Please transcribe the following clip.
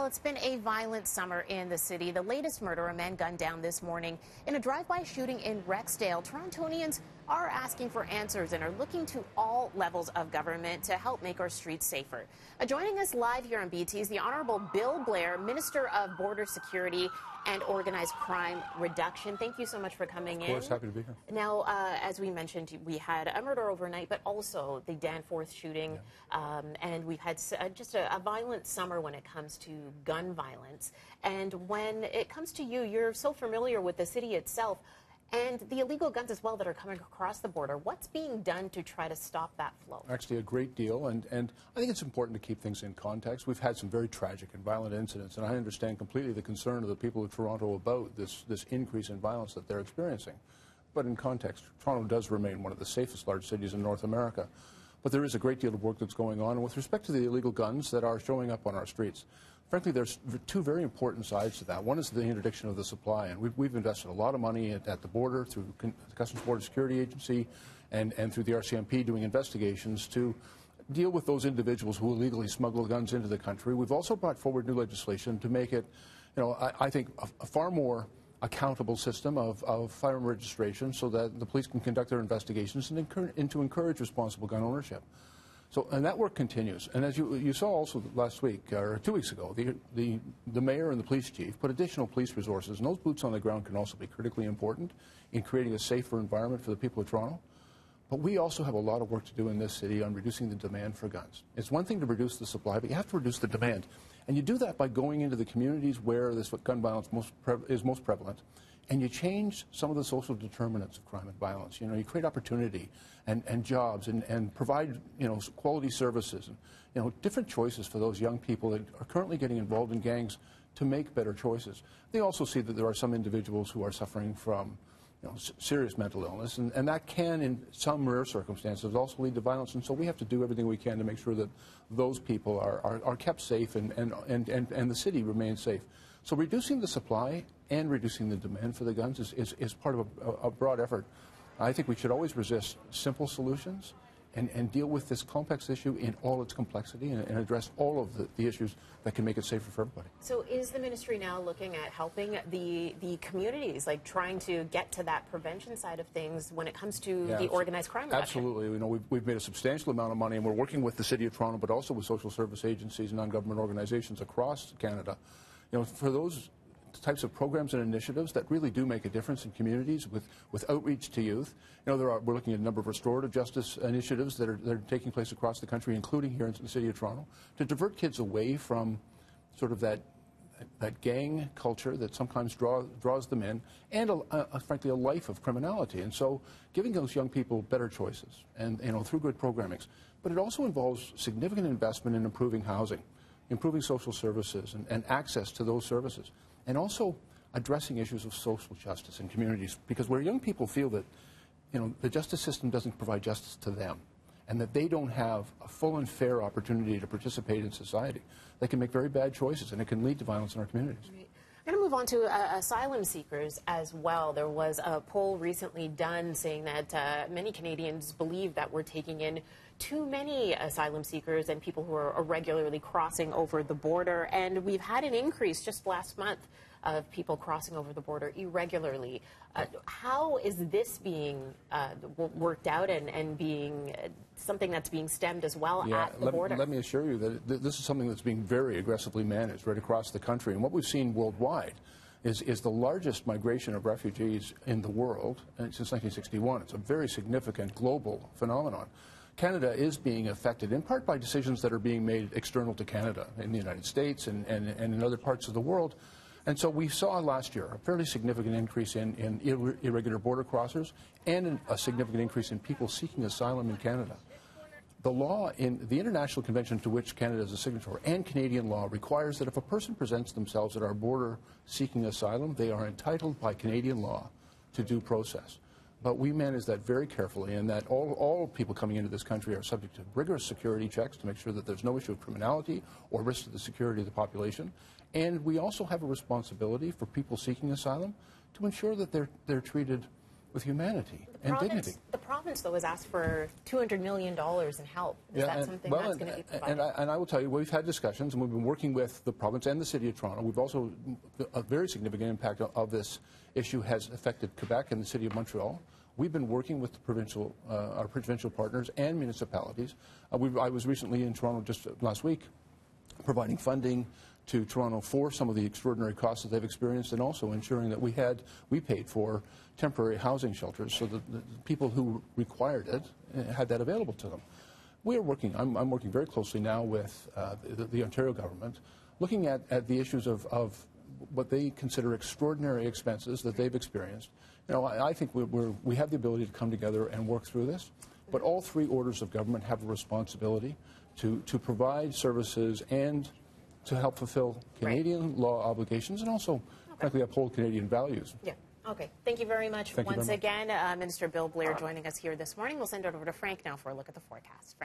Well, it's been a violent summer in the city. The latest murder, a man gunned down this morning in a drive-by shooting in Rexdale. Torontonians are asking for answers and are looking to all levels of government to help make our streets safer. Joining us live here on BT is the Honorable Bill Blair, Minister of Border Security and Organized Crime Reduction. Thank you so much for coming in. Of course, happy to be here. Now, as we mentioned, we had a murder overnight, but also the Danforth shooting, and we've had just a violent summer when it comes to gun violence. And when it comes to you, you're so familiar with the city itself and the illegal guns as well that are coming across the border. What's being done to try to stop that flow? Actually, a great deal, and I think it's important to keep things in context. We've had some very tragic and violent incidents, and I understand completely the concern of the people of Toronto about this increase in violence that they're experiencing. But in context, Toronto does remain one of the safest large cities in North America. But there is a great deal of work that's going on. And with respect to the illegal guns that are showing up on our streets, frankly, there's two very important sides to that. One is the interdiction of the supply, and we've invested a lot of money at the border through the Customs Border Security Agency and through the RCMP doing investigations to deal with those individuals who illegally smuggle guns into the country. We've also brought forward new legislation to make it, I think, a far more accountable system of firearm registration so that the police can conduct their investigations and to encourage responsible gun ownership. So, and that work continues. And as you saw also last week, or 2 weeks ago, the mayor and the police chief put additional police resources, and those boots on the ground can also be critically important in creating a safer environment for the people of Toronto. But we also have a lot of work to do in this city on reducing the demand for guns. It's one thing to reduce the supply, but you have to reduce the demand. And you do that by going into the communities where this gun violence is most prevalent, and you change some of the social determinants of crime and violence. You create opportunity and jobs and provide, quality services and, different choices for those young people that are currently getting involved in gangs to make better choices. They also see that there are some individuals who are suffering from serious mental illness, and that can, in some rare circumstances, also lead to violence. And so we have to do everything we can to make sure that those people are kept safe and the city remains safe. So reducing the supply and reducing the demand for the guns is part of a broad effort. I think we should always resist simple solutions and deal with this complex issue in all its complexity and address all of the issues that can make it safer for everybody. So is the ministry now looking at helping the communities, like trying to get to that prevention side of things when it comes to the organized crime reduction? Absolutely. We've made a substantial amount of money, and we're working with the City of Toronto, but also with social service agencies and non-government organizations across Canada, for those types of programs and initiatives that really do make a difference in communities with outreach to youth. We're looking at a number of restorative justice initiatives that are taking place across the country, including here in the City of Toronto, to divert kids away from sort of that gang culture that sometimes draws them in, and frankly a life of criminality. And so giving those young people better choices and through good programmings. But it also involves significant investment in improving housing, improving social services and access to those services, and also addressing issues of social justice in communities, because where young people feel that the justice system doesn't provide justice to them and that they don't have a full and fair opportunity to participate in society, they can make very bad choices, and it can lead to violence in our communities. Right. I'm going to move on to asylum seekers as well. There was a poll recently done saying that many Canadians believe that we're taking in too many asylum seekers and people who are irregularly crossing over the border. And we've had an increase just last month of people crossing over the border irregularly. How is this being worked out and being something that's being stemmed as well at the border? Let me assure you that this is something that's being very aggressively managed right across the country. And what we've seen worldwide is the largest migration of refugees in the world since 1961. It's a very significant global phenomenon. Canada is being affected in part by decisions that are being made external to Canada in the United States and in other parts of the world. And so we saw last year a fairly significant increase in irregular border crossers and a significant increase in people seeking asylum in Canada. The law in the International Convention to which Canada is a signatory and Canadian law requires that if a person presents themselves at our border seeking asylum, they are entitled by Canadian law to due process. But we manage that very carefully, and that all people coming into this country are subject to rigorous security checks to make sure that there's no issue of criminality or risk to the security of the population. And we also have a responsibility for people seeking asylum to ensure that they're treated with humanity and dignity. The province, though, has asked for $200 million in help. Is that something that's going to be provided? And I will tell you, we've had discussions, and we've been working with the province and the City of Toronto. We've also, a very significant impact of this issue has affected Quebec and the City of Montreal. We've been working with the our provincial partners and municipalities. I was recently in Toronto just last week, providing funding to Toronto for some of the extraordinary costs that they've experienced, and also ensuring that we paid for temporary housing shelters so that the people who required it had that available to them. We are working, I'm working very closely now with the Ontario government, looking at the issues of what they consider extraordinary expenses that they've experienced. You know, I think we have the ability to come together and work through this, but all three orders of government have a responsibility to provide services and to help fulfill Canadian law obligations and also, frankly, uphold Canadian values. Yeah. Okay. Thank you very much. Once again, Minister Bill Blair joining us here this morning. We'll send it over to Frank now for a look at the forecast.